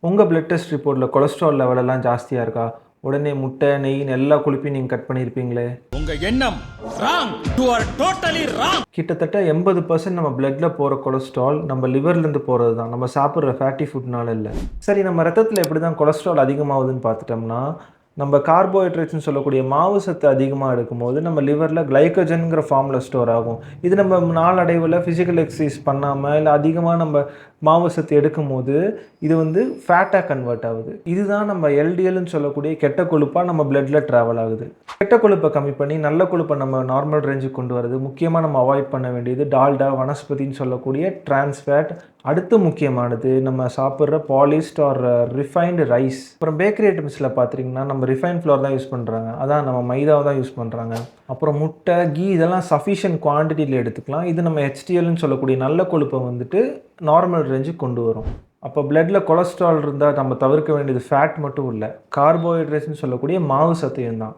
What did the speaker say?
உங்கள் blood test ரிப்போர்ட்டில் cholesterol லெவலெல்லாம் ஜாஸ்தியாக இருக்கா? உடனே முட்டை, நெய்ன்னு எல்லா கொழுப்பையும் நீங்கள் கட் பண்ணியிருப்பீங்களே. உங்க எண்ணம் wrong. You are totally wrong. கிட்டத்தட்ட 80% நம்ம பிளட்டில் போகிற கொலஸ்ட்ரால் நம்ம லிவர்லேருந்து போகிறது தான், நம்ம சாப்பிட்ற ஃபேட்டி ஃபுட்னால இல்லை. சரி, நம்ம ரத்தத்தில் எப்படி தான் கொலஸ்ட்ரால் அதிகமாகுதுன்னு பார்த்துட்டோம்னா, நம்ம கார்போஹைட்ரேட்ஸ்னு சொல்லக்கூடிய மாவு சத்து அதிகமாக எடுக்கும்போது நம்ம லிவரில் கிளைக்கோஜன்கிற ஃபார்மில் ஸ்டோர் ஆகும். இது நம்ம நாளடைவில் ஃபிசிக்கல் எக்ஸசைஸ் பண்ணாமல் இல்லை அதிகமாக நம்ம மாவு சத்து எடுக்கும்போது இது வந்து ஃபேட்டாக கன்வெர்ட் ஆகுது. இதுதான் நம்ம எல்டிஎல்னு சொல்லக்கூடிய கெட்ட கொழுப்பாக நம்ம பிளட்டில் ட்ராவல் ஆகுது. கெட்ட கொழுப்பை கம்மி பண்ணி நல்ல கொழுப்பை நம்ம நார்மல் ரேஞ்சுக்கு கொண்டு வரது. முக்கியமாக நம்ம அவாய்ட் பண்ண வேண்டியது டால்டா, வனஸ்பதின்னு சொல்லக்கூடிய டிரான்ஸ்ஃபேட். அடுத்து முக்கியமானது நம்ம சாப்பிட்ற பாலிஸ்ட் ஆர் ரிஃபைன்டு ரைஸ். அப்புறம் பேக்கரி ஐட்டம்ஸில் பார்த்திங்கன்னா நம்ம ரிஃபைன் ஃப்ளோர் தான் யூஸ் பண்ணுறாங்க, அதான் நம்ம மைதாவை தான் யூஸ் பண்ணுறாங்க. அப்புறம் முட்டை, கீ இதெல்லாம் சஃபிஷியன்ட் குவான்டிட்டியில் எடுத்துக்கலாம். இது நம்ம ஹெச்டிஎல்னு சொல்லக்கூடிய நல்ல கொழுப்பை வந்துட்டு நார்மல் ரேஞ்சுக்கு கொண்டு வரும். அப்போ பிளட்டில் கொலஸ்ட்ரால் இருந்தால் நம்ம தவிர்க்க வேண்டியது ஃபேட் மட்டும் இல்லை, கார்போஹைட்ரேட்ஸ்னு சொல்லக்கூடிய மாவு சத்தையும் தான்.